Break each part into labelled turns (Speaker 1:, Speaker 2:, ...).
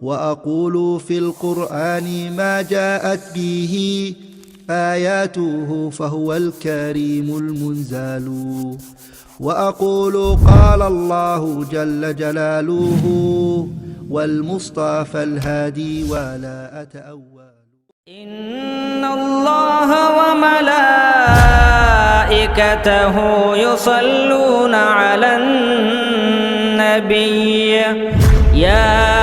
Speaker 1: وأقول في القرآن ما جاءت به آياته فهو الكريم المنزال. وأقول قال الله جل جلاله والمصطفى الهادي ولا أتأول.
Speaker 2: إن الله وملائكته يصلون على النبي يا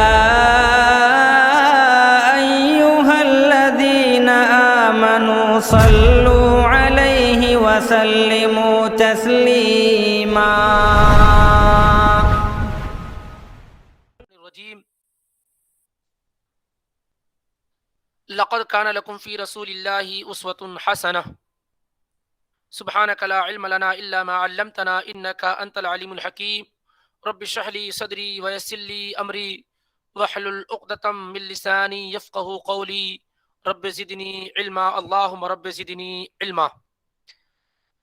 Speaker 2: أيها الذين آمنوا صلوا عليه وسلموا تسليما.
Speaker 3: لقد كان لكم في رسول الله أسوة حسنة. سبحانك لا علم لنا إلا ما علمتنا إنك أنت العليم الحكيم. رب اشرح لي صدري ويسر لي أمري واحلل عقدة من لساني يفقهوا قولي. رب زدنی علما، اللہم رب زدنی علما.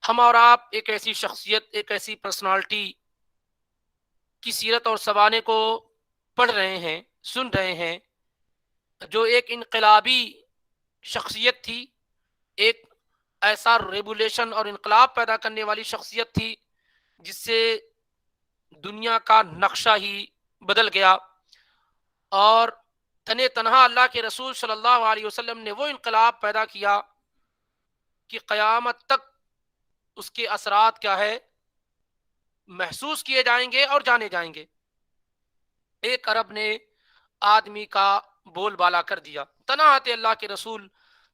Speaker 3: ہم اور آپ ایک ایسی شخصیت، ایک ایسی پرسنالٹی کی سیرت اور سوانح کو پڑھ رہے ہیں، سن رہے ہیں، جو ایک انقلابی شخصیت تھی، ایک ایسا ریولیوشن اور انقلاب پیدا کرنے والی شخصیت تھی جس سے دنیا کا نقشہ ہی بدل گیا. اور تنے تنہا اللہ کے رسول صلی اللہ علیہ وسلم نے وہ انقلاب پیدا کیا کہ قیامت تک اس کے اثرات کیا ہے محسوس کیے جائیں گے اور جانے جائیں گے. ایک عرب نے آدمی کا بول بالا کر دیا. تنہات اللہ کے رسول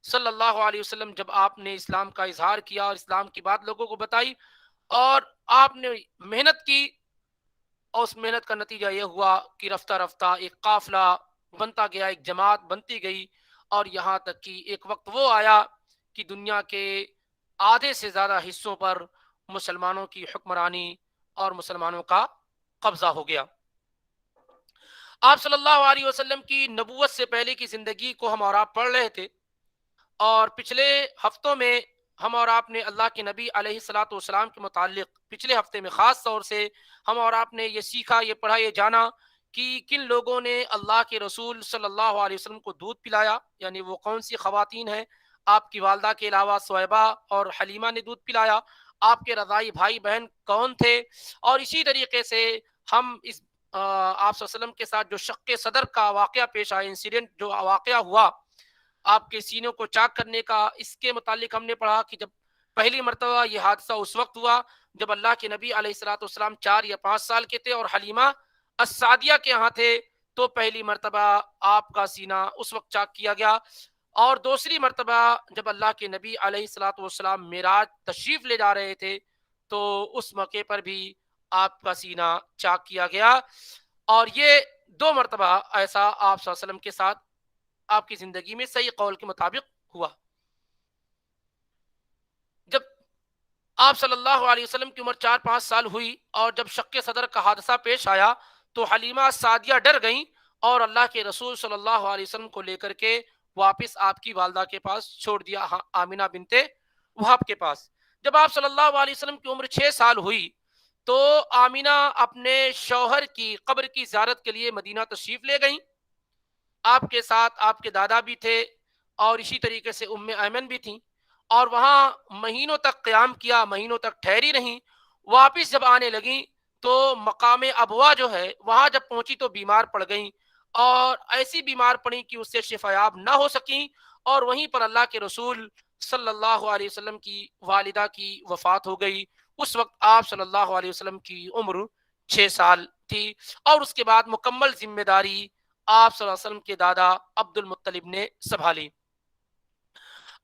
Speaker 3: صلی اللہ علیہ وسلم جب آپ نے اسلام کا اظہار کیا اور اسلام کی بات لوگوں کو بتائی اور آپ نے محنت کی، اور اس محنت کا نتیجہ یہ ہوا کہ رفتہ رفتہ ایک قافلہ بنتا گیا، ایک جماعت بنتی گئی، اور یہاں تک کہ ایک وقت وہ آیا کہ دنیا کے آدھے سے زیادہ حصوں پر مسلمانوں کی حکمرانی اور مسلمانوں کا قبضہ ہو گیا. آپ صلی اللہ علیہ وسلم کی نبوت سے پہلے کی زندگی کو ہم اور آپ پڑھ رہے تھے، اور پچھلے ہفتوں میں ہم اور آپ نے اللہ کے نبی علیہ الصلاۃ والسلام کے متعلق، پچھلے ہفتے میں خاص طور سے ہم اور آپ نے یہ سیکھا، یہ پڑھا، یہ جانا کہ کن لوگوں نے اللہ کے رسول صلی اللہ علیہ وسلم کو دودھ پلایا، یعنی وہ کون سی خواتین ہیں. آپ کی والدہ کے علاوہ صہیبہ اور حلیمہ نے دودھ پلایا. آپ کے رضائی بھائی بہن کون تھے؟ اور اسی طریقے سے ہم اس آپ صلی اللہ علیہ وسلم کے ساتھ جو شق صدر کا واقعہ پیش آیا، انسیڈنٹ جو واقعہ ہوا آپ کے سینوں کو چاک کرنے کا، اس کے متعلق ہم نے پڑھا کہ جب پہلی مرتبہ یہ حادثہ اس وقت ہوا جب اللہ کے نبی علیہ الصلوۃ والسلام 4 یا 5 سال کے تھے اور حلیمہ السعدیہ کے ہاں تھے، تو پہلی مرتبہ آپ کا سینہ اس وقت چاک کیا گیا. اور دوسری مرتبہ جب اللہ کے نبی علیہ الصلوۃ والسلام معراج تشریف لے جا رہے تھے تو اس موقع پر بھی آپ کا سینہ چاک کیا گیا. اور یہ 2 مرتبہ ایسا آپ صلی اللہ علیہ وسلم کے ساتھ آپ کی زندگی میں صحیح قول کے مطابق ہوا. جب آپ صلی اللہ علیہ وسلم کی عمر 4-5 سال ہوئی اور جب شق صدر کا حادثہ پیش آیا تو حلیمہ سعدیہ ڈر گئیں اور اللہ کے رسول صلی اللہ علیہ وسلم کو لے کر کے واپس آپ کی والدہ کے پاس چھوڑ دیا، آمینہ بنت وہب کے پاس. جب آپ صلی اللہ علیہ وسلم کی عمر 6 سال ہوئی تو آمینہ اپنے شوہر کی قبر کی زیارت کے لیے مدینہ تشریف لے گئیں. آپ کے ساتھ آپ کے دادا بھی تھے اور اسی طریقے سے ام ایمن بھی تھیں، اور وہاں مہینوں تک قیام کیا، مہینوں تک ٹھہری رہیں. واپس جب آنے لگیں تو مقام ابوا جو ہے وہاں جب پہنچی تو بیمار پڑ گئیں، اور ایسی بیمار پڑیں کہ اس سے شفایاب نہ ہو سکیں، اور وہیں پر اللہ کے رسول صلی اللہ علیہ وسلم کی والدہ کی وفات ہو گئی. اس وقت آپ صلی اللہ علیہ وسلم کی عمر 6 سال تھی، اور اس کے بعد مکمل ذمہ داری آپ صلی اللہ علیہ وسلم کے دادا عبد المطلب نے سنبھالی.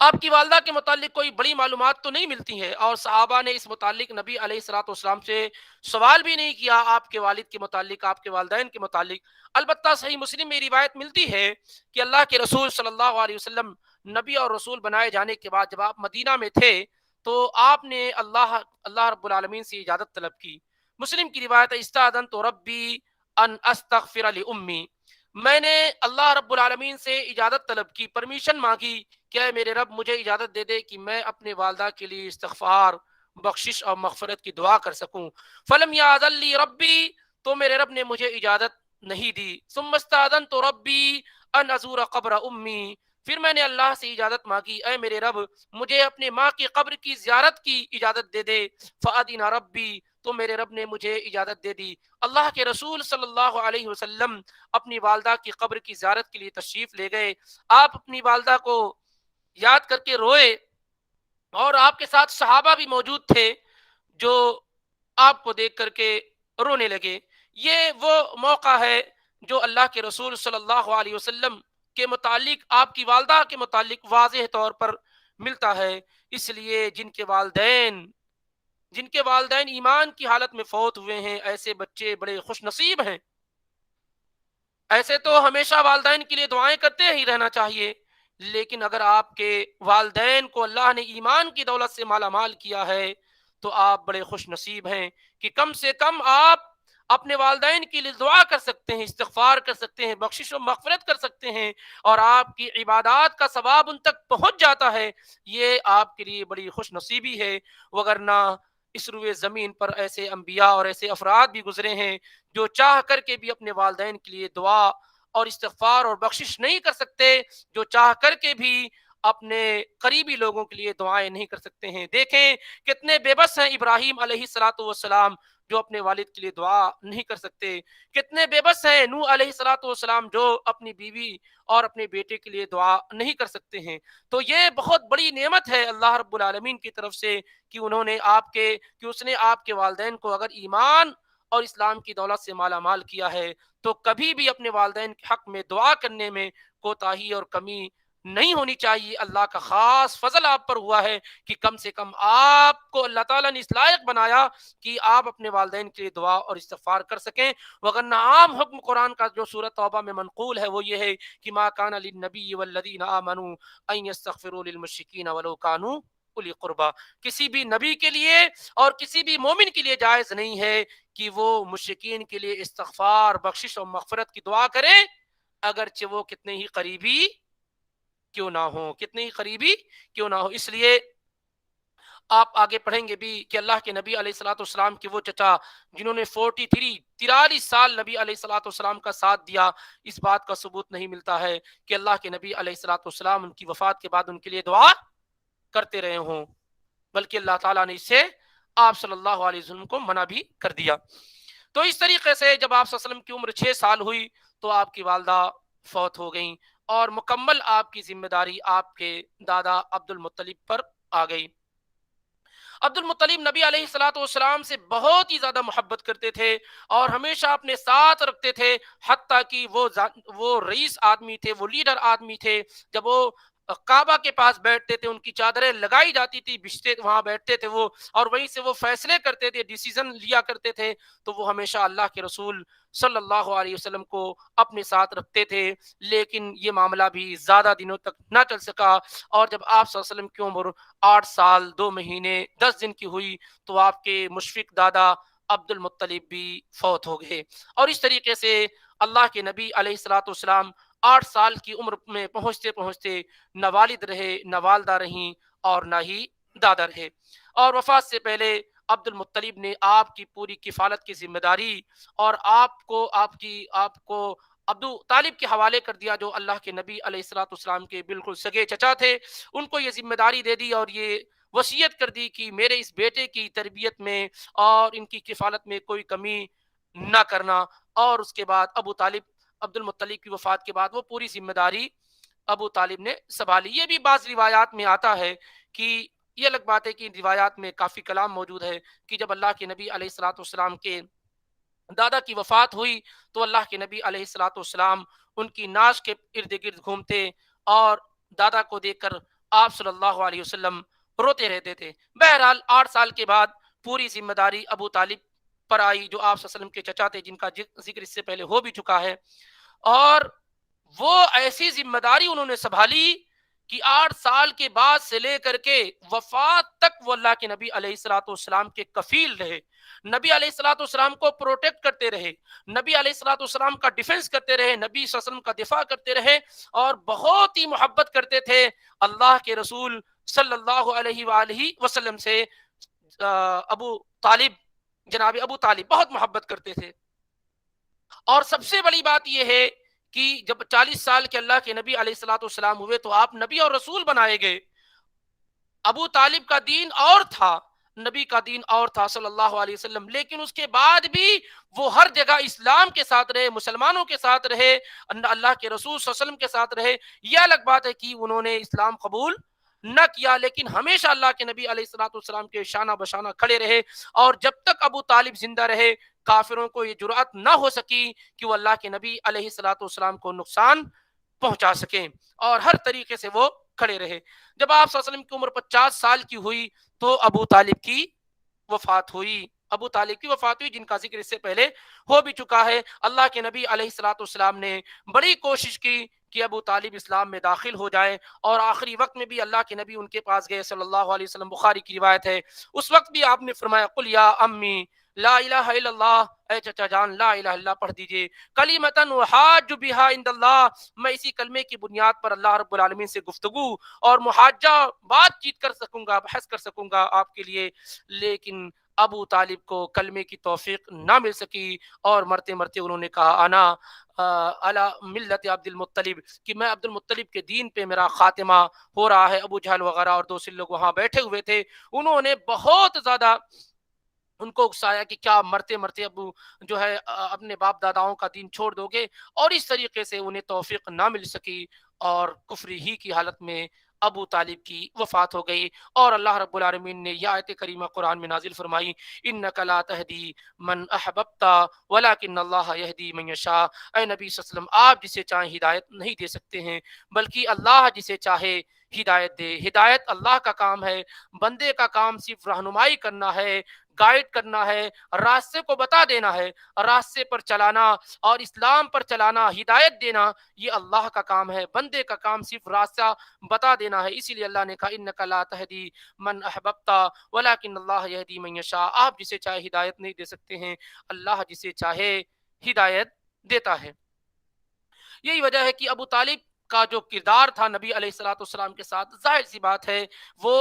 Speaker 3: آپ کی والدہ کے متعلق کوئی بڑی معلومات تو نہیں ملتی ہیں، اور صحابہ نے اس متعلق نبی علیہ الصلوۃ والسلام سے سوال بھی نہیں کیا آپ کے والد کے متعلق، آپ کے والدین کے متعلق. البتہ صحیح مسلم میں روایت ملتی ہے کہ اللہ کے رسول صلی اللہ علیہ وسلم نبی اور رسول بنائے جانے کے بعد جب آپ مدینہ میں تھے تو آپ نے اللہ رب العالمین سے اجازت طلب کی. مسلم کی روایت ہے استاذنت ربی ان استغفر لامی، میں نے اللہ رب العالمین سے اجازت طلب کی، پرمیشن مانگی کہ اے میرے رب مجھے اجازت دے دے کہ میں اپنے والدہ کے لیے استغفار، بخشش اور مغفرت کی دعا کر سکوں. فلم یاذن لی ربی، تو میرے رب نے مجھے اجازت نہیں دی. ثم استاذنت ربی ان ازور قبر امی، پھر میں نے اللہ سے اجازت مانگی، اے میرے رب مجھے اپنے ماں کی قبر کی زیارت کی اجازت دے دے. فأذن ربی، تو میرے رب نے مجھے اجازت دے دی. اللہ کے رسول صلی اللہ علیہ وسلم اپنی والدہ کی قبر کی زیارت کے لیے تشریف لے گئے. آپ اپنی والدہ کو یاد کر کے روئے، اور آپ کے ساتھ صحابہ بھی موجود تھے جو آپ کو دیکھ کر کے رونے لگے. یہ وہ موقع ہے جو اللہ کے رسول صلی اللہ علیہ وسلم کے متعلق، آپ کی والدہ کے متعلق واضح طور پر ملتا ہے. اس لیے جن کے والدین ایمان کی حالت میں فوت ہوئے ہیں، ایسے بچے بڑے خوش نصیب ہیں. ایسے تو ہمیشہ والدین کے لیے دعائیں کرتے ہی رہنا چاہیے، لیکن اگر آپ کے والدین کو اللہ نے ایمان کی دولت سے مالا مال کیا ہے تو آپ بڑے خوش نصیب ہیں کہ کم سے کم آپ اپنے والدین کے لیے دعا کر سکتے ہیں، استغفار کر سکتے ہیں، بخشش و مغفرت کر سکتے ہیں، اور آپ کی عبادات کا ثواب ان تک پہنچ جاتا ہے. یہ آپ کے لیے بڑی خوش نصیبی ہے. وگرنہ اس روئے زمین پر ایسے انبیاء اور ایسے افراد بھی گزرے ہیں جو چاہ کر کے بھی اپنے والدین کے لیے دعا اور استغفار اور بخشش نہیں کر سکتے، جو چاہ کر کے بھی اپنے قریبی لوگوں کے لیے دعائیں نہیں کر سکتے ہیں. دیکھیں کتنے بے بس ہیں ابراہیم علیہ السلام جو اپنے والد کے لیے دعا نہیں کر سکتے. کتنے بے بس ہیں نوح علیہ السلام جو اپنی بیوی اور اپنے بیٹے کے لیے دعا نہیں کر سکتے ہیں. تو یہ بہت بڑی نعمت ہے اللہ رب العالمین کی طرف سے کہ اس نے آپ کے والدین کو اگر ایمان اور اسلام کی دولت سے مالا مال کیا ہے تو کبھی بھی اپنے والدین کے حق میں دعا کرنے میں کوتاہی اور کمی نہیں ہونی چاہیے. اللہ کا خاص فضل آپ پر ہوا ہے کہ کم سے کم آپ کو اللہ تعالیٰ نے اس لائق بنایا کہ آپ اپنے والدین کے لیے دعا اور استغفار کر سکیں. وگرنہ عام حکم قرآن کا جو سورۃ توبہ میں منقول ہے وہ یہ ہے کہ ما کان للنبی والذین آمنوا ان یستغفروا للمشرکین ولو کانوا اولی قربا، کسی بھی نبی کے لیے اور کسی بھی مومن کے لیے جائز نہیں ہے کہ وہ مشرکین کے لیے استغفار، بخشش اور مغفرت کی دعا کریں، اگرچہ وہ کتنے ہی قریبی کیوں نہ ہو. اس لیے آپ آگے پڑھیں گے بھی کہ اللہ کے نبی علیہ السلام کے وہ چچا جنہوں نے 43 سال نبی علیہ السلام کا ساتھ دیا، اس بات کا ثبوت نہیں ملتا ہے کہ اللہ کے نبی علیہ السلام ان کی وفات کے بعد ان کے لیے دعا کرتے رہے ہوں، بلکہ اللہ تعالیٰ نے اس سے آپ صلی اللہ علیہ وسلم کو منع بھی کر دیا. تو اس طریقے سے جب آپ صلی اللہ علیہ وسلم کی عمر 6 سال ہوئی تو آپ کی والدہ فوت ہو گئیں اور مکمل آپ کی ذمہ داری آپ کے دادا عبد المطلب پر آ گئی. عبد المطلب نبی علیہ السلام سے بہت ہی زیادہ محبت کرتے تھے اور ہمیشہ اپنے ساتھ رکھتے تھے، حتیٰ کہ وہ رئیس آدمی تھے، وہ لیڈر آدمی تھے. جب وہ کعبہ کے پاس بیٹھتے تھے ان کی چادریں لگائی جاتی تھی، بچھتے وہاں بیٹھتے تھے وہ، اور وہیں سے وہ فیصلے کرتے تھے، ڈیسیزن لیا کرتے تھے. تو وہ ہمیشہ اللہ کے رسول صلی اللہ علیہ وسلم کو اپنے ساتھ رکھتے تھے. لیکن یہ معاملہ بھی زیادہ دنوں تک نہ چل سکا، اور جب آپ صلی اللہ علیہ وسلم کی عمر 8 سال 2 مہینے 10 دن کی ہوئی تو آپ کے مشفق دادا عبد المطلب بھی فوت ہو گئے. اور اس طریقے سے اللہ کے نبی علیہ السلام 8 سال کی عمر میں پہنچتے نہ والد رہے، نہ والدہ رہیں، اور نہ ہی دادا رہے. اور وفات سے پہلے عبد المطلب نے آپ کی پوری کفالت کی ذمہ داری اور آپ کو ابو طالب کے حوالے کر دیا، جو اللہ کے نبی علیہ السلام کے بالکل سگے چچا تھے. ان کو یہ ذمہ داری دے دی اور یہ وصیت کر دی کہ میرے اس بیٹے کی تربیت میں اور ان کی کفالت میں کوئی کمی نہ کرنا. اور اس کے بعد عبد المطلب کی وفات کے بعد وہ پوری ذمہ داری ابو طالب نے سنبھالی. یہ بھی بعض روایات میں آتا ہے کہ یہ الگ بات ہے کہ روایات میں کافی کلام موجود ہے کہ جب اللہ کے نبی علیہ السلام کے دادا کی وفات ہوئی تو اللہ کے نبی علیہ السلام ان کی ناش کے ارد گرد گھومتے اور دادا کو دیکھ کر آپ صلی اللہ علیہ وسلم روتے رہتے تھے. بہرحال 8 سال کے بعد پوری ذمہ داری ابو طالب پر آئی جو آپ صلی اللہ علیہ وسلم کے چچا تھے، جن کا ذکر اس سے پہلے ہو بھی چکا ہے. اور وہ ایسی ذمہ داری انہوں نے سنبھالی کہ 8 سال کے بعد سے لے کر کے وفات تک وہ اللہ کے نبی علیہ السلام کے کفیل رہے، نبی علیہ السلام کو پروٹیکٹ کرتے رہے، نبی علیہ السلام کا ڈیفنس کرتے رہے، نبی صلی اللہ علیہ وسلم کا دفاع کرتے رہے، اور بہت ہی محبت کرتے تھے اللہ کے رسول صلی اللہ علیہ وآلہ وسلم سے. جناب ابو طالب بہت محبت کرتے تھے. اور سب سے بڑی بات یہ ہے کہ جب 40 سال کے اللہ کے نبی علیہ الصلوۃ والسلام ہوئے تو آپ نبی اور رسول بنائے گئے. ابو طالب کا دین اور تھا، نبی کا دین اور تھا صلی اللہ علیہ وسلم، لیکن اس کے بعد بھی وہ ہر جگہ اسلام کے ساتھ رہے، مسلمانوں کے ساتھ رہے، اللہ کے رسول صلی اللہ علیہ وسلم کے ساتھ رہے. یہ الگ بات ہے کہ انہوں نے اسلام قبول نہ کیا، لیکن ہمیشہ اللہ کے نبی علیہ الصلوۃ والسلام کے شانہ بشانہ کھڑے رہے. اور جب تک ابو طالب زندہ رہے کافروں کو یہ جرأت نہ ہو سکی کہ وہ اللہ کے نبی علیہ الصلوۃ والسلام کو نقصان پہنچا سکیں، اور ہر طریقے سے وہ کھڑے رہے. جب آپ صلی اللہ علیہ وسلم کی عمر 50 سال کی ہوئی تو ابو طالب کی وفات ہوئی. ابو طالب کی وفات ہوئی جن کا ذکر اس سے پہلے ہو بھی چکا ہے. اللہ کے نبی علیہ الصلوۃ والسلام نے بڑی کوشش کی کہ ابو طالب اسلام میں داخل ہو جائے، اور آخری وقت میں بھی اللہ کے نبی ان کے پاس گئے صلی اللہ علیہ وسلم. بخاری کی روایت ہے اس وقت بھی آپ نے فرمایا قل یا امی لا الہ الا اللہ، اے چچا جان لا الہ الا اللہ پڑھ دیجئے، کلمۃ احاج بہا عند اللہ، میں اسی کلمے کی بنیاد پر اللہ رب العالمین سے گفتگو اور محاجہ بات چیت کر سکوں گا، بحث کر سکوں گا آپ کے لیے. لیکن ابو طالب کو کلمے کی توفیق نہ مل سکی، اور مرتے مرتے انہوں نے کہا انا علی ملت عبد المطلب، کہ میں عبد المطلب کے دین پہ میرا خاتمہ ہو رہا ہے. ابو جہل وغیرہ اور دوسرے لوگ وہاں بیٹھے ہوئے تھے، انہوں نے بہت زیادہ ان کو اکسایا کہ کیا مرتے مرتے ابو جو ہے اپنے باپ داداؤں کا دین چھوڑ دو گے، اور اس طریقے سے انہیں توفیق نہ مل سکی، اور کفر ہی کی حالت میں ابو طالب کی وفات ہو گئی. اور اللہ رب العالمین نے یہ آیت کریمہ قرآن میں نازل فرمائی انک لا تہدی من احببت ولکن اللہ یہدی من یشاء. اے نبی صلی اللہ علیہ وسلم آپ جسے چاہیں ہدایت نہیں دے سکتے ہیں، بلکہ اللہ جسے چاہے ہدایت دے. ہدایت اللہ کا کام ہے، بندے کا کام صرف رہنمائی کرنا ہے، گائیڈ کرنا ہے، راستے کو بتا دینا ہے، راستے پر چلانا اور اسلام پر چلانا، ہدایت دینا، یہ اللہ کا کام ہے. بندے کا کام صرف راستہ بتا دینا ہے. اسی لیے اللہ نے کہا انک لا تہدی من احببت ولکن اللہ یہدی من یشاء. آپ جسے چاہے ہدایت نہیں دے سکتے ہیں، اللہ جسے چاہے ہدایت دیتا ہے. یہی وجہ ہے کہ ابو طالب کا جو کردار تھا نبی علیہ الصلوۃ والسلام کے ساتھ، ظاہر سی بات ہے وہ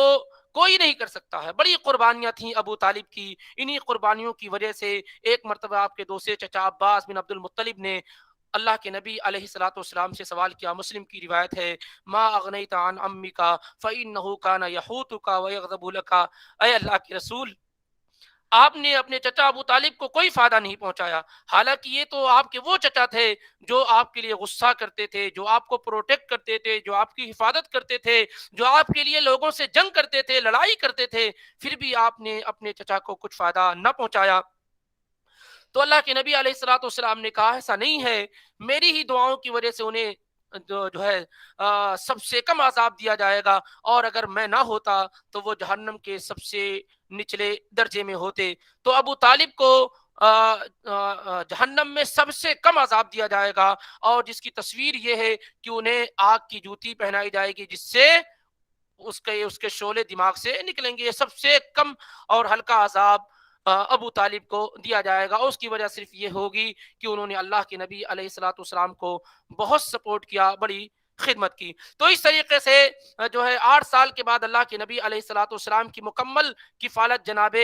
Speaker 3: کوئی نہیں کر سکتا ہے. بڑی قربانیاں تھیں ابو طالب کی. انہی قربانیوں کی وجہ سے ایک مرتبہ آپ کے دوسرے چچا عباس بن عبد المطلب نے اللہ کے نبی علیہ الصلوۃ والسلام سے سوال کیا. مسلم کی روایت ہے ما اغنیت عن امک فانہ کان یحوتک ویغضب لک، اے اللہ کے رسول آپ نے اپنے چچا ابو طالب کو کوئی فائدہ نہیں پہنچایا، حالانکہ یہ تو آپ کے وہ چچا تھے جو آپ کے لیے غصہ کرتے تھے، جو آپ کو پروٹیکٹ کرتے تھے، جو آپ کی حفاظت کرتے تھے، جو آپ کے لیے لوگوں سے جنگ کرتے تھے، لڑائی کرتے تھے، پھر بھی آپ نے اپنے چچا کو کچھ فائدہ نہ پہنچایا. تو اللہ کے نبی علیہ الصلوۃ والسلام نے کہا ایسا نہیں ہے، میری ہی دعاؤں کی وجہ سے انہیں جو ہے سب سے کم عذاب دیا جائے گا، اور اگر میں نہ ہوتا تو وہ جہنم کے سب سے نچلے درجے میں ہوتے. تو ابو طالب کو جہنم میں سب سے کم عذاب دیا جائے گا، اور جس کی تصویر یہ ہے کہ انہیں آگ کی جوتی پہنائی جائے گی جس سے اس کے شعلے دماغ سے نکلیں گے. یہ سب سے کم اور ہلکا عذاب ابو طالب کو دیا جائے گا. اور اس کی وجہ صرف یہ ہوگی کہ انہوں نے اللہ کے نبی علیہ الصلوۃ والسلام کو بہت سپورٹ کیا، بڑی خدمت کی. تو اس طریقے سے جو ہے 8 سال کے بعد اللہ کے نبی علیہ الصلوۃ والسلام کی مکمل کفالت جناب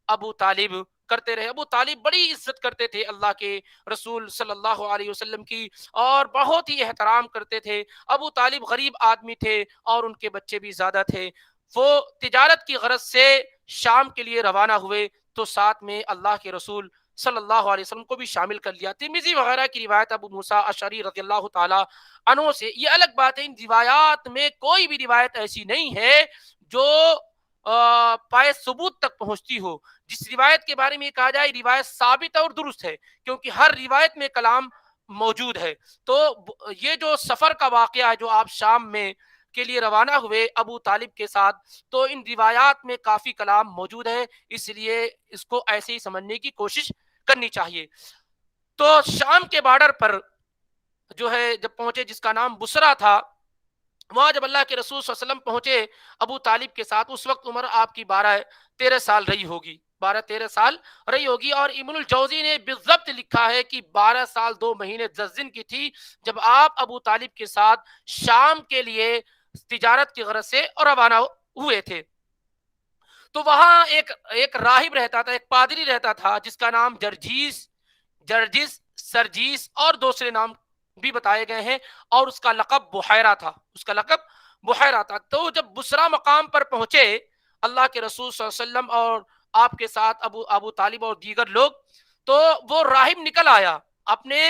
Speaker 3: ابو طالب کرتے رہے. ابو طالب بڑی عزت کرتے تھے اللہ کے رسول صلی اللہ علیہ وسلم کی، اور بہت ہی احترام کرتے تھے. ابو طالب غریب آدمی تھے اور ان کے بچے بھی زیادہ تھے. وہ تجارت کی غرض سے شام کے لیے روانہ ہوئے تو ساتھ میں اللہ کے رسول صلی اللہ علیہ وسلم کو بھی شامل کر لیا. ترمذی وغیرہ کی روایت ابو موسیٰ اشعری رضی اللہ تعالی عنہ سے. یہ الگ بات ہے ان روایات میں کوئی بھی روایت ایسی نہیں ہے جو پائے ثبوت تک پہنچتی ہو. جس روایت کے بارے میں کہا جائے روایت ثابت اور درست ہے، کیونکہ ہر روایت میں کلام موجود ہے. تو یہ جو سفر کا واقعہ ہے جو آپ شام میں کے لیے روانہ ہوئے ابو طالب کے ساتھ، تو ان روایات میں کافی کلام موجود ہے، اس لیے اس کو ایسے ہی سمجھنے کی کوشش کرنی چاہیے. تو شام کے بارڈر پر جو ہے جب پہنچے جس کا نام بسرا تھا، وہاں جب اللہ کے رسول صلی اللہ علیہ وسلم پہنچے ابو طالب کے ساتھ، اس وقت عمر آپ کی 12-13 سال رہی ہوگی، 12-13 سال رہی ہوگی. اور ابن الجوزی نے بالضبط لکھا ہے کہ 12 سال 2 مہینے 10 دن کی تھی جب آپ ابو طالب کے ساتھ شام کے لیے تجارت کی غرض سے روانہ ہوئے تھے. تو وہاں ایک راہب رہتا تھا، ایک پادری رہتا تھا جس کا نام جرجیس سرجیس اور دوسرے نام بھی بتائے گئے ہیں، اور اس کا لقب بحیرہ تھا، اس کا لقب بحیرہ تھا۔ تو جب بصرہ مقام پر پہنچے اللہ کے رسول صلی اللہ علیہ وسلم اور آپ کے ساتھ ابو طالب اور دیگر لوگ، تو وہ راہب نکل آیا، اپنے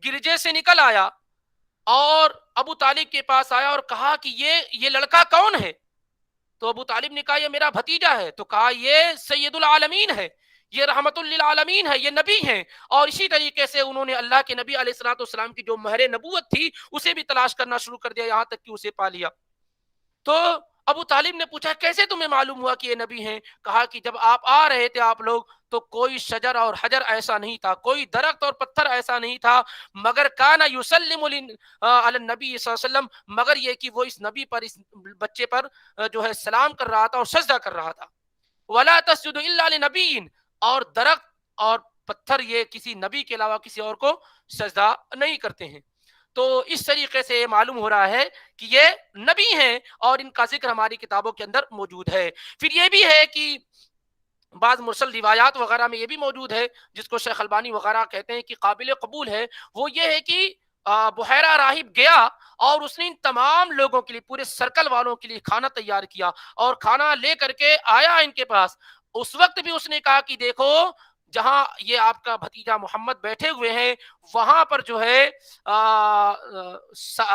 Speaker 3: گرجے سے نکل آیا اور ابو طالب کے پاس آیا اور کہا کہ یہ لڑکا کون ہے؟ تو ابو طالب نے کہا یہ میرا بھتیجا ہے۔ تو کہا یہ سید العالمین ہے، یہ رحمت للعالمین ہے، یہ نبی ہیں۔ اور اسی طریقے سے انہوں نے اللہ کے نبی علیہ الصلوۃ والسلام کی جو مہر نبوت تھی اسے بھی تلاش کرنا شروع کر دیا، یہاں تک کہ اسے پا لیا۔ تو ابو طالب نے پوچھا کیسے تمہیں معلوم ہوا کہ یہ نبی ہیں؟ کہا کہ جب آپ آ رہے تھے آپ لوگ تو کوئی شجر اور حجر ایسا نہیں تھا، کوئی درخت اور پتھر ایسا نہیں تھا، مگر کانا یسلم علی النبی صلی اللہ علیہ وسلم، مگر یہ کہ وہ اس نبی پر، اس بچے پر جو ہے سلام کر رہا تھا اور سجدہ کر رہا تھا۔ ولا تسجد الا لنبی، اور درخت اور پتھر یہ کسی نبی کے علاوہ کسی اور کو سجدہ نہیں کرتے ہیں۔ تو اس طریقے سے یہ معلوم ہو رہا ہے کہ یہ نبی ہیں اور ان کا ذکر ہماری کتابوں کے اندر موجود ہے۔ پھر یہ بھی ہے کہ بعض مرسل روایات وغیرہ میں یہ بھی موجود ہے، جس کو شیخ البانی وغیرہ کہتے ہیں کہ قابل قبول ہے، وہ یہ ہے کہ بحیرہ راہب گیا اور اس نے ان تمام لوگوں کے لیے، پورے سرکل والوں کے لیے کھانا تیار کیا اور کھانا لے کر کے آیا ان کے پاس۔ اس وقت بھی اس نے کہا کہ دیکھو جہاں یہ آپ کا بھتیجا محمد بیٹھے ہوئے ہیں وہاں پر جو ہے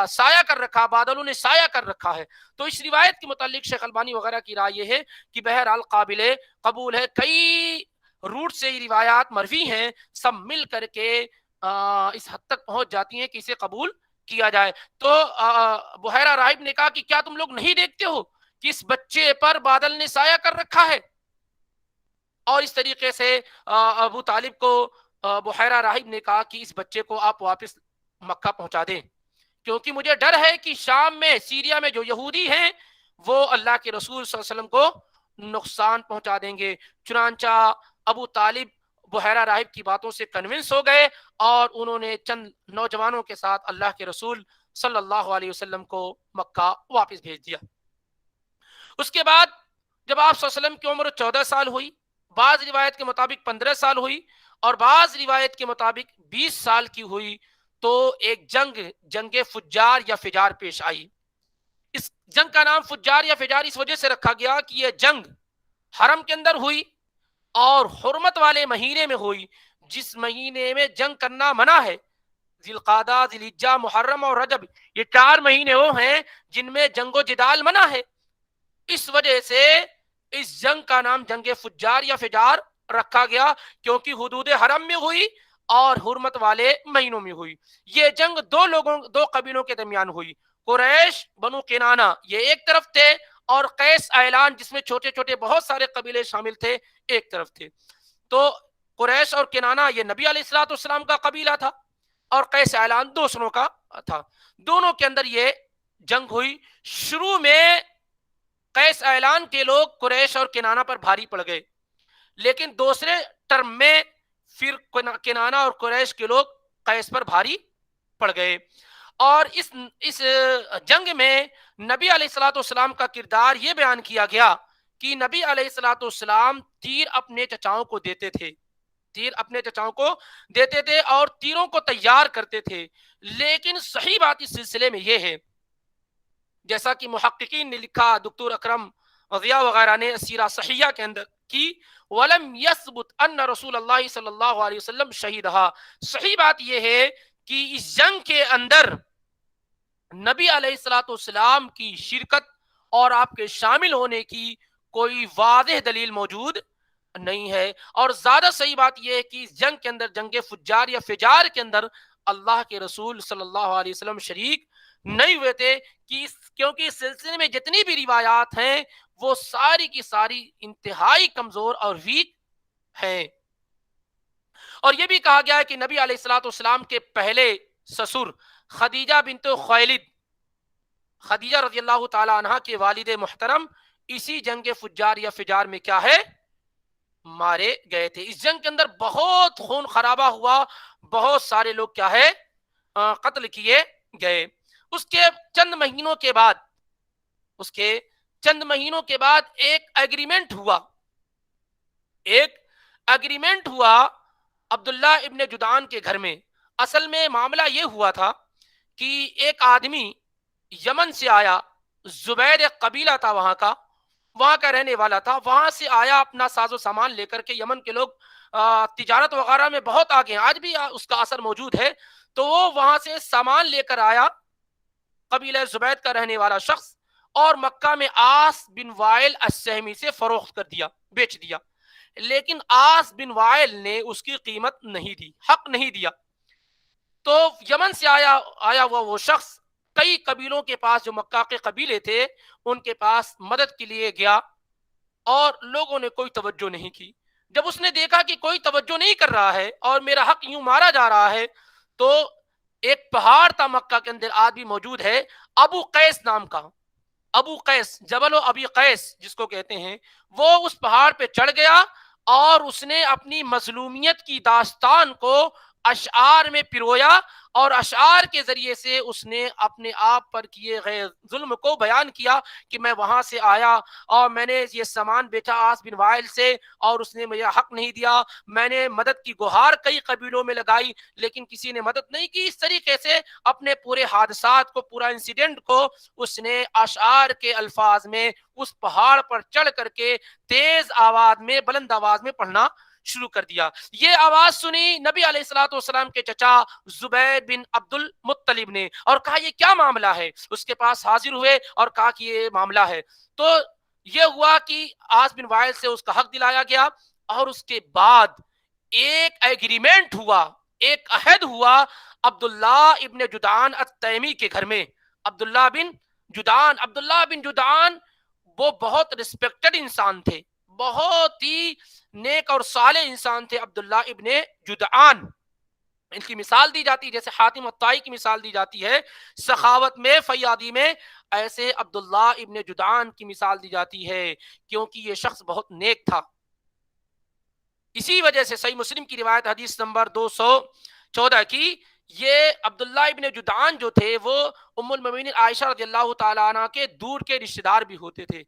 Speaker 3: سایہ کر رکھا، بادلوں نے سایہ کر رکھا ہے۔ تو اس روایت کے متعلق شیخ البانی وغیرہ کی رائے یہ ہے کہ بہرحال قابل قبول ہے۔ کئی روٹ سے یہ روایات مروی ہیں، سب مل کر کے اس حد تک پہنچ جاتی ہیں کہ اسے قبول کیا جائے۔ تو بحیرہ راہب نے کہا کہ کیا تم لوگ نہیں دیکھتے ہو کہ اس بچے پر بادل نے سایہ کر رکھا ہے؟ اور اس طریقے سے ابو طالب کو بحیرہ راہب نے کہا کہ اس بچے کو آپ واپس مکہ پہنچا دیں، کیونکہ مجھے ڈر ہے کہ شام میں، سیریا میں جو یہودی ہیں وہ اللہ کے رسول صلی اللہ علیہ وسلم کو نقصان پہنچا دیں گے۔ چنانچہ ابو طالب بحیرہ راہب کی باتوں سے کنونس ہو گئے اور انہوں نے چند نوجوانوں کے ساتھ اللہ کے رسول صلی اللہ علیہ وسلم کو مکہ واپس بھیج دیا۔ اس کے بعد جب آپ صلی اللہ علیہ وسلم کی عمر 14 سال ہوئی، بعض روایت کے مطابق 15 سال ہوئی اور بعض روایت کے مطابق 20 سال کی ہوئی، تو ایک جنگ فجار یا فجار پیش آئی۔ اس جنگ کا نام فجار یا فجار اس وجہ سے رکھا گیا کہ یہ جنگ حرم کے اندر ہوئی اور حرمت والے مہینے میں ہوئی، جس مہینے میں جنگ کرنا منع ہے۔ ذی القعدہ، ذی الحجہ، محرم اور رجب، یہ 4 مہینے وہ ہیں جن میں جنگ و جدال منع ہے۔ اس وجہ سے اس جنگ کا نام جنگ فجار یا فجار رکھا گیا، کیونکہ حدود حرم میں ہوئی اور حرمت والے مہینوں میں ہوئی۔ یہ جنگ دو قبیلوں کے درمیان ہوئی، قریش بنو کنانہ یہ ایک طرف تھے اور قیس اعلان جس میں چھوٹے چھوٹے بہت سارے قبیلے شامل تھے ایک طرف تھے۔ تو قریش اور کنانہ یہ نبی علیہ الصلوۃ والسلام کا قبیلہ تھا اور قیس اعلان دوسروں کا تھا، دونوں کے اندر یہ جنگ ہوئی۔ شروع میں قیس اعلان کے لوگ قریش اور کنانہ پر بھاری پڑ گئے، لیکن دوسرے ٹرم میں پھر کنانہ اور قریش کے لوگ قیس پر بھاری پڑ گئے۔ اور اس جنگ میں نبی علیہ الصلوۃ والسلام کا کردار یہ بیان کیا گیا کہ نبی علیہ الصلوۃ والسلام تیر اپنے چچاؤں کو دیتے تھے اور تیروں کو تیار کرتے تھے۔ لیکن صحیح بات اس سلسلے میں یہ ہے، جیسا کہ محققین نے لکھا، دکتور اکرم ضیاء وغیرہ نے سیرہ صحیحہ کے اندر کی، وَلَمْ يَثْبُتْ أَنَّ رسول اللہ صلی اللہ علیہ وسلم شہیدہا، صحیح بات یہ ہے کہ اس جنگ کے اندر نبی علیہ الصلوۃ والسلام کی شرکت اور آپ کے شامل ہونے کی کوئی واضح دلیل موجود نہیں ہے۔ اور زیادہ صحیح بات یہ ہے کہ اس جنگ کے اندر، جنگ فجار یا فجار کے اندر، اللہ کے رسول صلی اللہ علیہ وسلم شریک نہیں ہوئے تھے، کیونکہ اس سلسلے میں جتنی بھی روایات ہیں وہ ساری کی ساری انتہائی کمزور اور ویک ہیں۔ اور یہ بھی کہا گیا ہے کہ نبی علیہ الصلوۃ والسلام کے پہلے سسر خدیجہ بنت خویلد، خدیجہ رضی اللہ تعالی عنہا کے والد محترم، اسی جنگ فجار یا فجار میں کیا ہے، مارے گئے تھے۔ اس جنگ کے اندر بہت خون خرابہ ہوا، بہت سارے لوگ کیا ہے، قتل کیے گئے۔ اس کے چند مہینوں کے بعد ایک ایگریمنٹ ہوا عبداللہ ابن جدعان کے گھر میں۔ اصل میں معاملہ یہ ہوا تھا کہ ایک آدمی یمن سے آیا، زبیر ایک قبیلہ تھا وہاں کا رہنے والا تھا، وہاں سے آیا اپنا ساز و سامان لے کر کے۔ یمن کے لوگ تجارت وغیرہ میں بہت آگے ہیں، آج بھی اس کا اثر موجود ہے۔ تو وہ وہاں سے سامان لے کر آیا، قبیلہ زبید کا رہنے والا شخص، اور مکہ میں آس بن وائل السہمی سے فروخت کر دیا، بیچ دیا۔ لیکن آس بن وائل نے اس کی قیمت نہیں دی، حق نہیں دیا۔ تو یمن سے آیا ہوا وہ شخص کئی قبیلوں کے پاس، جو مکہ کے قبیلے تھے ان کے پاس مدد کے لیے گیا، اور لوگوں نے کوئی توجہ نہیں کی۔ جب اس نے دیکھا کہ کوئی توجہ نہیں کر رہا ہے اور میرا حق یوں مارا جا رہا ہے، تو ایک پہاڑ تھا مکہ کے اندر، آج بھی موجود ہے، ابو قیس نام کا، ابو قیس، جبل و ابی قیس جس کو کہتے ہیں، وہ اس پہاڑ پہ چڑھ گیا اور اس نے اپنی مظلومیت کی داستان کو اشعار میں پرویا، اور اشعار کے ذریعے سے اس نے اپنے آپ پر کیے گئے ظلم کو بیان کیا کہ میں وہاں سے آیا اور میں نے یہ سامان بیچا آس بن وائل سے، اور اس نے مجھے حق نہیں دیا۔ میں نے مدد کی گہار کئی قبیلوں میں لگائی لیکن کسی نے مدد نہیں کی۔ اس طریقے سے اپنے پورے حادثات کو، پورا انسیڈنٹ کو اس نے اشعار کے الفاظ میں اس پہاڑ پر چڑھ کر کے تیز آواز میں، بلند آواز میں پڑھنا شروع کر دیا۔ یہ آواز سنی نبی علیہ الصلوۃ والسلام کے چچا زبیر بن عبد المطلب نے، اور کہا یہ کیا معاملہ ہے؟ اس کے پاس حاضر ہوئے اور کہا کہ یہ معاملہ ہے۔ تو یہ ہوا کہ آس بن وائل سے اس کا حق دلایا گیا، اور اس کے بعد ایک ایگریمنٹ ہوا، ایک عہد ہوا عبداللہ ابن جدعان التیمی کے گھر میں۔ عبداللہ بن جدعان وہ بہت ریسپیکٹڈ انسان تھے، بہت ہی نیک اور صالح انسان تھے عبداللہ ابن جدعان۔ ان کی مثال دی جاتی ہے جیسے حاتم الطائی کی مثال دی جاتی ہے سخاوت میں، فیاضی میں، ایسے عبداللہ ابن جدعان کی مثال دی جاتی ہے، کیونکہ یہ شخص بہت نیک تھا۔ اسی وجہ سے صحیح مسلم کی روایت حدیث نمبر 214 کی، یہ عبداللہ ابن جدعان جو تھے وہ ام المؤمنین عائشہ رضی اللہ تعالیٰ عنہ کے دور کے رشتہ دار بھی ہوتے تھے۔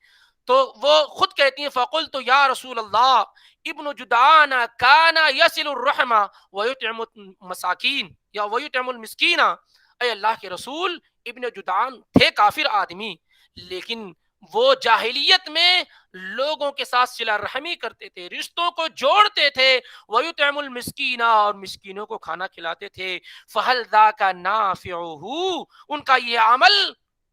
Speaker 3: تو وہ خود کہتی ہیں فقلت یا رسول اللہ ابن جدعان کان یصل الرحم ویطعم المساکین یا ویطعم المسکین، اے اللہ کے رسول، ابن جدعان تھے کافر آدمی لیکن وہ جاہلیت میں لوگوں کے ساتھ صلہ رحمی کرتے تھے، رشتوں کو جوڑتے تھے، وَيُطْعِمُ الْمِسْكِينَ، اور مسکینوں کو کھانا کھلاتے تھے۔ فَهَلْ ذَاكَ نَافِعُهُ، ان کا یہ عمل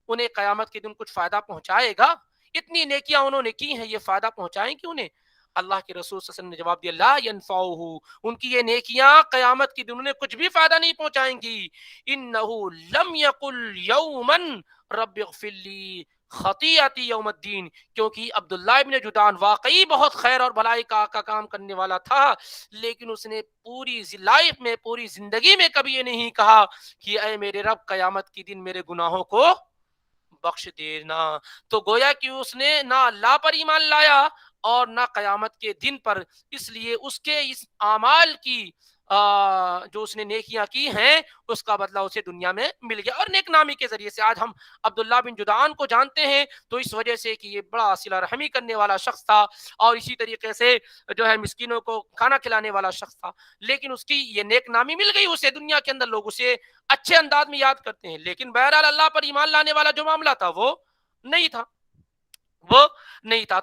Speaker 3: انہیں قیامت کے دن کچھ فائدہ پہنچائے گا؟ اتنی نیکیاں انہوں نے کی ہیں، یہ فائدہ پہنچائیں گی انہیں؟ اللہ کے رسول صلی اللہ علیہ وسلم نے جواب دیا لا ينفعه، ان کی یہ نیکیاں قیامت کے دن انہیں کچھ بھی فائدہ نہیں پہنچائیں گی۔ انه لم يقل يوما رب اغفر لي خطیئتی یوم الدین، کیونکہ عبداللہ ابن جدعان واقعی بہت خیر اور بھلائی کا کام کرنے والا تھا، لیکن اس نے پوری لائف میں، پوری زندگی میں کبھی یہ نہیں کہا کہ اے میرے رب قیامت کے دن میرے گناہوں کو بخش دینا۔ تو گویا کہ اس نے نہ اللہ پر ایمان لایا اور نہ قیامت کے دن پر، اس لیے اس کے اس اعمال کی جو اس نے نیکیاں کی ہیں اس کا بدلہ اسے دنیا میں مل گیا۔ اور نیک نامی کے ذریعے سے آج ہم عبداللہ بن جدعان کو جانتے ہیں تو اس وجہ سے کہ یہ بڑا صلہ رحمی کرنے والا شخص تھا، اور اسی طریقے سے جو ہے مسکینوں کو کھانا کھلانے والا شخص تھا، لیکن اس کی یہ نیک نامی مل گئی اسے دنیا کے اندر، لوگ اسے اچھے انداز میں یاد کرتے ہیں، لیکن بہرحال اللہ پر ایمان لانے والا جو معاملہ تھا وہ نہیں تھا۔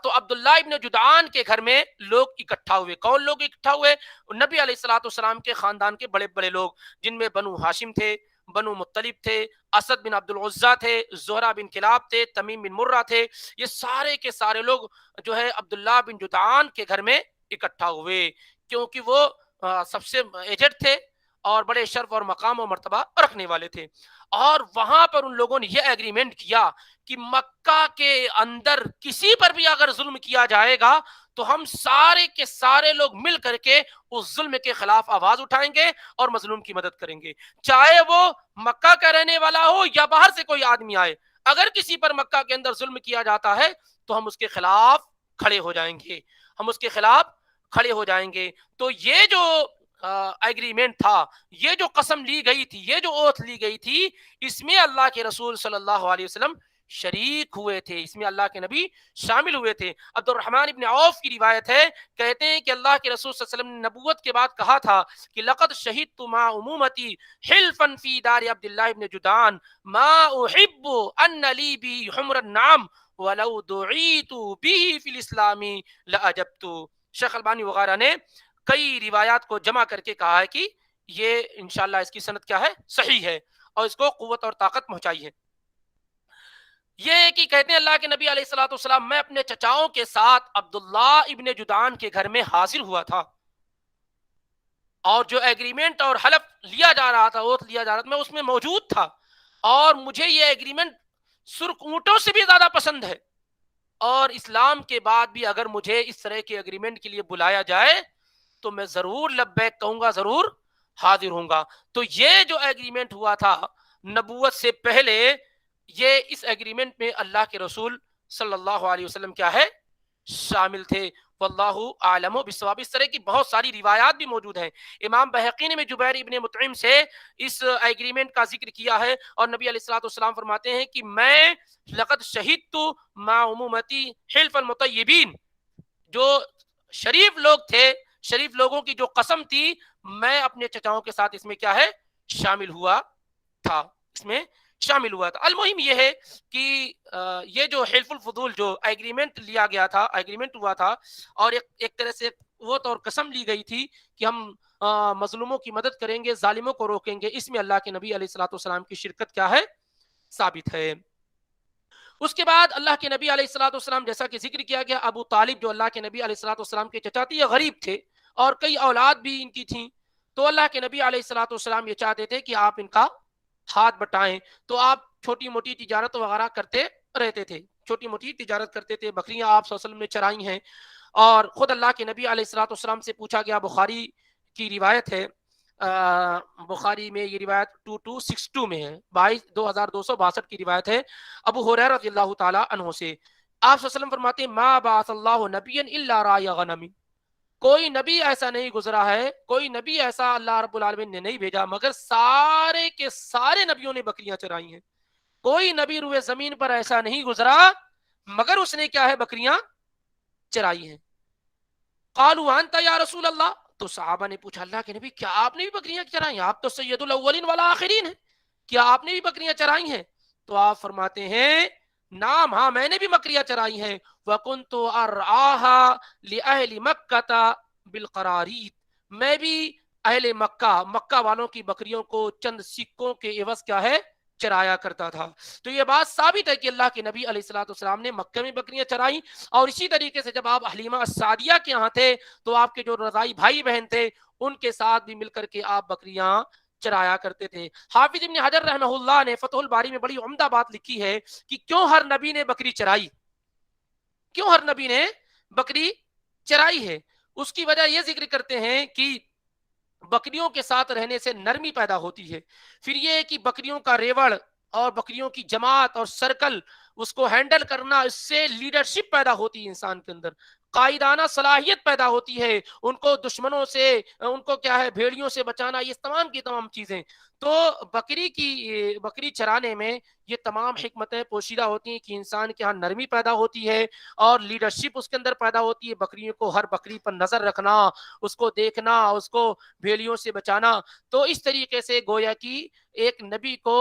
Speaker 3: تو عبداللہ ابن جدعان کے گھر میں لوگ اکٹھا ہوئے۔ کون لوگ اکٹھا ہوئے؟ نبی علیہ الصلوۃ والسلام کے خاندان کے بڑے بڑے لوگ، جن میں بنو ہاشم تھے، بنو مطلب تھے، اسد بن عبد العزیٰ تھے، زہرہ بن کلاب تھے، تمیم بن مرہ تھے۔ یہ سارے کے سارے لوگ جو ہے عبداللہ بن جدعان کے گھر میں اکٹھا ہوئے، کیونکہ وہ سب سے ایجڈ تھے اور بڑے شرف اور مقام و مرتبہ رکھنے والے تھے۔ اور وہاں پر ان لوگوں نے یہ ایگریمنٹ کیا کہ مکہ کے اندر کسی پر بھی اگر ظلم کیا جائے گا تو ہم سارے کے سارے لوگ مل کر کے اس ظلم کے خلاف آواز اٹھائیں گے اور مظلوم کی مدد کریں گے، چاہے وہ مکہ کا رہنے والا ہو یا باہر سے کوئی آدمی آئے۔ اگر کسی پر مکہ کے اندر ظلم کیا جاتا ہے تو ہم اس کے خلاف کھڑے ہو جائیں گے، تو یہ جو ایگریمنٹ تھا، یہ جو قسم لی گئی تھی، یہ جو اوتھ لی گئی تھی، اس میں اللہ کے رسول صلی اللہ علیہ وسلم شریک ہوئے تھے، اس میں اللہ کے نبی شامل ہوئے تھے۔ عبد الرحمن ابن عوف کی روایت ہے، کہتے ہیں کہ اللہ کے رسول صلی اللہ علیہ وسلم نے نبوت کے بعد کہا تھا کہ لقد شہدت مع امومتی حلفا فی دار عبداللہ ابن جدعان ما احب ان لی بی حمر النعم ولو دعیت به فی الاسلام لاجبت۔ شیخ البانی وغیرہ نے کئی روایات کو جمع کر کے کہا ہے کہ یہ انشاءاللہ اس کی سند کیا ہے؟ صحیح ہے، اور اس کو قوت اور طاقت پہنچائی ہے۔ یہ کہ کہتے ہیں اللہ کے نبی علیہ الصلوۃ والسلام، میں اپنے چچاؤں کے ساتھ عبداللہ ابن جدعان کے گھر میں حاضر ہوا تھا، اور جو ایگریمنٹ اور حلف لیا جا رہا تھا، اوتھ لیا جا رہا تھا، میں اس میں موجود تھا، اور مجھے یہ ایگریمنٹ سرخ اونٹوں سے بھی زیادہ پسند ہے، اور اسلام کے بعد بھی اگر مجھے اس طرح کے ایگریمنٹ کے لیے بلایا جائے تو میں ضرور لبیک کہوں گا، ضرور حاضر ہوں گا۔ تو یہ جو ایگریمنٹ ہوا تھا نبوت سے پہلے، یہ اس ایگریمنٹ میں اللہ کے رسول صلی اللہ علیہ وسلم کیا ہے؟ شامل تھے۔ واللہ اعلم بالصواب۔ اس طرح کی بہت ساری روایات بھی موجود ہیں۔ امام بہقی نے جبیر ابن مطعم سے اس ایگریمنٹ کا ذکر کیا ہے، اور نبی علیہ الصلوۃ والسلام فرماتے ہیں کہ میں لقد شہدت مع عمومتی حلف المطیبین، جو شریف لوگ تھے، شریف لوگوں کی جو قسم تھی، میں اپنے چچاؤں کے ساتھ اس میں کیا ہے؟ شامل ہوا تھا، اس میں شامل ہوا تھا۔ المہم یہ ہے کہ یہ جو حلف الفضول جو ایگریمنٹ لیا گیا تھا، ایگریمنٹ ہوا تھا، اور ایک طرح سے وہ تو اور قسم لی گئی تھی کہ ہم مظلوموں کی مدد کریں گے، ظالموں کو روکیں گے، اس میں اللہ کے نبی علیہ الصلوۃ والسلام کی شرکت کیا ہے؟ ثابت ہے۔ اس کے بعد اللہ کے نبی علیہ الصلوۃ والسلام، جیسا کہ ذکر کیا گیا، ابو طالب جو اللہ کے نبی علیہ الصلوۃ والسلام کے چچا تھے، یہ غریب تھے اور کئی اولاد بھی ان کی تھیں، تو اللہ کے نبی علیہ الصلوۃ والسلام یہ چاہتے تھے کہ آپ ان کا ہاتھ بٹائیں، تو آپ چھوٹی موٹی تجارت وغیرہ کرتے رہتے تھے، چھوٹی موٹی تجارت کرتے تھے، بکریاں آپ صلی اللہ علیہ وسلم نے چرائی ہیں، اور خود اللہ کے نبی علیہ الصلوۃ والسلام سے پوچھا گیا، بخاری کی روایت ہے، بخاری میں یہ روایت 2262 میں ہے، 2262 کی روایت ہے ابو ہریرہ رضی اللہ تعالی عنہ سے، آپ صلی اللہ علیہ وسلم فرماتے ہیں ما بعث اللہ نبیا الا راعی غنم، کوئی نبی ایسا نہیں گزرا ہے، کوئی نبی ایسا اللہ رب العالمین نے نہیں بھیجا مگر سارے کے سارے نبیوں نے بکریاں چرائی ہیں، کوئی نبی روئے زمین پر ایسا نہیں گزرا مگر اس نے کیا ہے؟ بکریاں چرائی ہیں۔ قالوا انت یا رسول اللہ، تو صحابہ نے پوچھا اللہ کے نبی کیا آپ نے بھی بکریاں چرائی ہیں؟ آپ تو سید الاولین والآخرین ہیں، کیا آپ نے بھی بکریاں چرائی ہیں؟ تو آپ فرماتے ہیں نام، ہاں میں نے بھی بکریاں چرائی ہیں، وَكُنْتُ أَرْعَاهَا لِأَهْلِ مَكَّةَ بِالْقَرَارِيطِ، میں بھی اہل مکہ والوں کی بکریوں کو چند سکوں کے عوض کیا ہے؟ چرایا کرتا تھا۔ تو یہ بات ثابت ہے کہ اللہ کے نبی علیہ الصلوۃ والسلام نے مکہ میں بکریاں چرائیں، اور اسی طریقے سے جب آپ حلیمہ السعدیہ کے یہاں تھے تو آپ کے جو رضائی بھائی بہن تھے ان کے ساتھ بھی مل کر کے آپ بکریاں چرایا کرتے تھے۔ حافظ ابن حجر رحمہ اللہ نے فتح الباری میں بڑی عمدہ بات لکھی ہے کہ کیوں ہر نبی نے بکری چرائی، کیوں ہر نبی نے بکری چرائی ہے؟ اس کی وجہ یہ ذکر کرتے ہیں کہ بکریوں کے ساتھ رہنے سے نرمی پیدا ہوتی ہے، پھر یہ کہ بکریوں کا ریوڑ اور بکریوں کی جماعت اور سرکل، اس کو ہینڈل کرنا، اس سے لیڈرشپ پیدا ہوتی ہے انسان کے اندر، قائدانہ صلاحیت پیدا ہوتی ہے، ان کو دشمنوں سے، ان کو کیا ہے بھیڑیوں سے بچانا، یہ تمام کی تمام چیزیں۔ تو بکری چرانے میں یہ تمام حکمتیں پوشیدہ ہوتی ہیں کہ انسان کے ہاں نرمی پیدا ہوتی ہے اور لیڈرشپ اس کے اندر پیدا ہوتی ہے، بکریوں کو ہر بکری پر نظر رکھنا، اس کو دیکھنا، اس کو بھیڑیوں سے بچانا۔ تو اس طریقے سے گویا کہ ایک نبی کو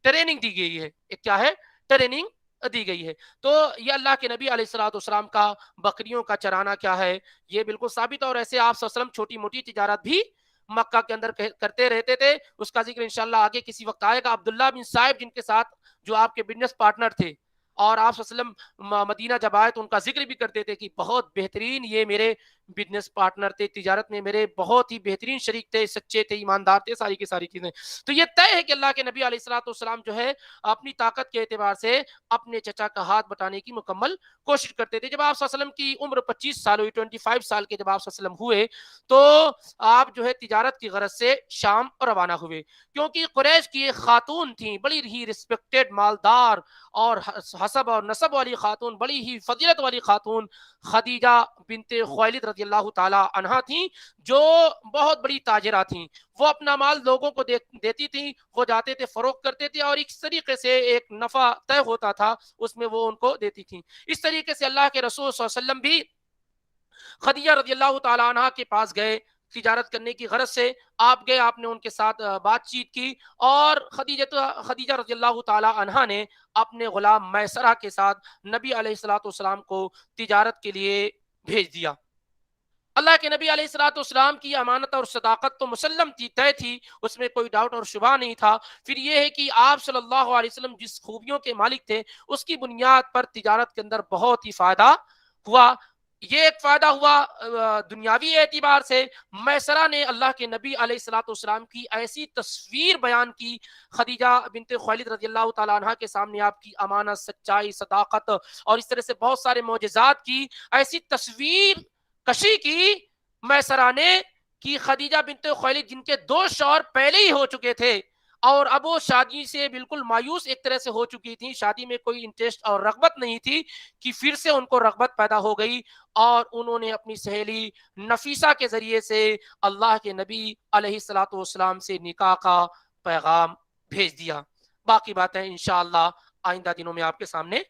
Speaker 3: ٹریننگ دی گئی ہے، ایک کیا ہے؟ ٹریننگ دی گئی ہے۔ تو یہ اللہ کے نبی علیہ الصلوۃ والسلام کا بکریوں کا چرانا کیا ہے؟ یہ بالکل ثابت ہے، اور ایسے آپ صلی اللہ علیہ وسلم چھوٹی موٹی تجارت بھی مکہ کے اندر کرتے رہتے تھے، اس کا ذکر انشاءاللہ آگے کسی وقت آئے گا۔ عبداللہ بن صائب جن کے ساتھ جو آپ کے بزنس پارٹنر تھے، اور آپ صلی اللہ علیہ وسلم مدینہ جب آئے تو ان کا ذکر بھی کرتے تھے کہ بہت بہترین یہ میرے بزنس پارٹنر تھے، تجارت میں میرے بہت ہی بہترین شریک تھے، سچے تھے، ایماندار تھے، ساری کی ساری چیزیں۔ تو یہ طے ہے کہ اللہ کے نبی علیہ الصلوۃ والسلام جو ہے اپنی طاقت کے اعتبار سے اپنے چچا کا ہاتھ بٹانے کی مکمل کوشش کرتے تھے۔ جب آپ صلی اللہ علیہ وسلم کی عمر 25 سال ہوئی، 25 سال کے جب آپ صلی اللہ علیہ وسلم ہوئے تو آپ جو ہے تجارت کی غرض سے شام روانہ ہوئے، کیونکہ قریش کی ایک خاتون تھیں، بڑی ہی رسپیکٹڈ، مالدار اور حسب اور نسب والی خاتون، بڑی ہی فضیلت والی خاتون خدیجہ بنت خویلد رضی اللہ تعالی عنہا تھیں، جو بہت بڑی تاجرہ تھیں۔ وہ اپنا مال لوگوں کو دیتی تھیں، وہ جاتے تھے فروخت کرتے تھے، اور اس طریقے سے ایک نفع طے ہوتا تھا، اس میں وہ ان کو دیتی تھیں۔ اس طریقے سے اللہ کے رسول صلی اللہ علیہ وسلم بھی خدیجہ رضی اللہ تعالی عنہ کے پاس گئے تجارت کرنے کی غرض سے۔ آپ گئے، آپ نے ان کے ساتھ بات چیت کی، اور خدیجہ رضی اللہ تعالی عنہ نے اپنے غلام میسرہ کے ساتھ نبی علیہ الصلوۃ والسلام کو تجارت کے لیے بھیج دیا۔ اللہ کے نبی علیہ الصلوۃ والسلام کی امانت اور صداقت تو مسلم تھی، طے تھی، اس میں کوئی ڈاؤٹ اور شبہ نہیں تھا۔ پھر یہ ہے کہ آپ صلی اللہ علیہ وسلم جس خوبیوں کے مالک تھے، اس کی بنیاد پر تجارت کے اندر بہت ہی فائدہ ہوا۔ یہ ایک فائدہ ہوا دنیاوی اعتبار سے۔ میسرہ نے اللہ کے نبی علیہ الصلوۃ والسلام کی ایسی تصویر بیان کی، خدیجہ بنت خویلد رضی اللہ تعالی عنہ کے سامنے آپ کی امانت، سچائی، صداقت اور اس طرح سے بہت سارے معجزات کی ایسی تصویر کشی کی میسرہ نے کہ خدیجہ بنت خویلد، جن کے 2 شوہر پہلے ہی ہو چکے تھے اور اب وہ شادی سے بالکل مایوس ایک طرح سے ہو چکی تھی، شادی میں کوئی انٹرسٹ اور رغبت نہیں تھی، کہ پھر سے ان کو رغبت پیدا ہو گئی، اور انہوں نے اپنی سہیلی نفیسہ کے ذریعے سے اللہ کے نبی علیہ الصلوۃ والسلام سے نکاح کا پیغام بھیج دیا۔ باقی باتیں انشاءاللہ آئندہ دنوں میں آپ کے سامنے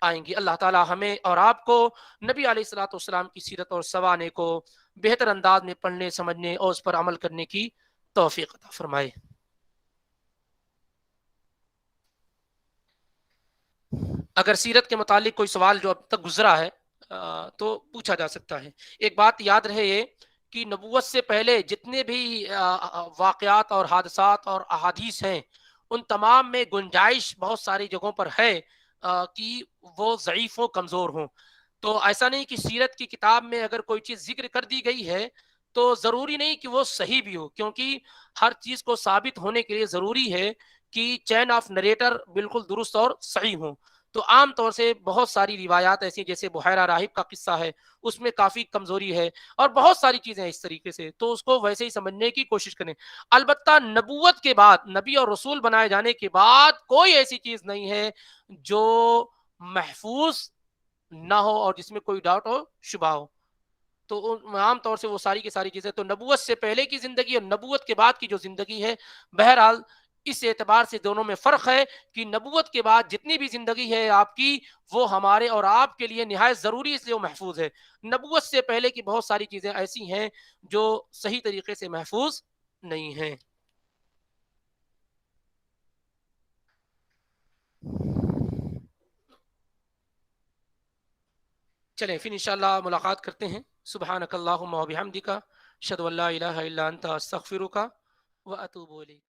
Speaker 3: آئیں گی۔ اللہ تعالی ہمیں اور آپ کو نبی علیہ الصلوۃ والسلام کی سیرت اور سوانے کو بہتر انداز میں پڑھنے، سمجھنے اور اس پر عمل کرنے کی توفیق عطا فرمائے۔ اگر سیرت کے متعلق کوئی سوال جو اب تک گزرا ہے تو پوچھا جا سکتا ہے۔ ایک بات یاد رہے یہ کہ نبوت سے پہلے جتنے بھی واقعات اور حادثات اور احادیث ہیں، ان تمام میں گنجائش بہت ساری جگہوں پر ہے کہ وہ ضعیف ہوں، کمزور ہوں۔ تو ایسا نہیں کہ سیرت کی کتاب میں اگر کوئی چیز ذکر کر دی گئی ہے تو ضروری نہیں کہ وہ صحیح بھی ہو، کیونکہ ہر چیز کو ثابت ہونے کے لیے ضروری ہے کہ چین آف نریٹر بالکل درست اور صحیح ہوں۔ تو عام طور سے بہت ساری روایات ایسی، جیسے بحیرہ راہب کا قصہ ہے، اس میں کافی کمزوری ہے، اور بہت ساری چیزیں اس طریقے سے، تو اس کو ویسے ہی سمجھنے کی کوشش کریں۔ البتہ نبوت کے بعد، نبی اور رسول بنائے جانے کے بعد کوئی ایسی چیز نہیں ہے جو محفوظ نہ ہو اور جس میں کوئی ڈاؤٹ ہو، شبہ ہو۔ تو عام طور سے وہ ساری کی ساری چیزیں، تو نبوت سے پہلے کی زندگی اور نبوت کے بعد کی جو زندگی ہے، بہرحال اس اعتبار سے دونوں میں فرق ہے کہ نبوت کے بعد جتنی بھی زندگی ہے آپ کی، وہ ہمارے اور آپ کے لیے نہایت ضروری، اس لیے وہ محفوظ ہے۔ نبوت سے پہلے کی بہت ساری چیزیں ایسی ہیں جو صحیح طریقے سے محفوظ نہیں ہیں۔ چلیں پھر انشاءاللہ ملاقات کرتے ہیں۔ سبحانک اللہم و بحمدک، اشہد ان لا الہ الا انت، استغفرک و اتوب الیک۔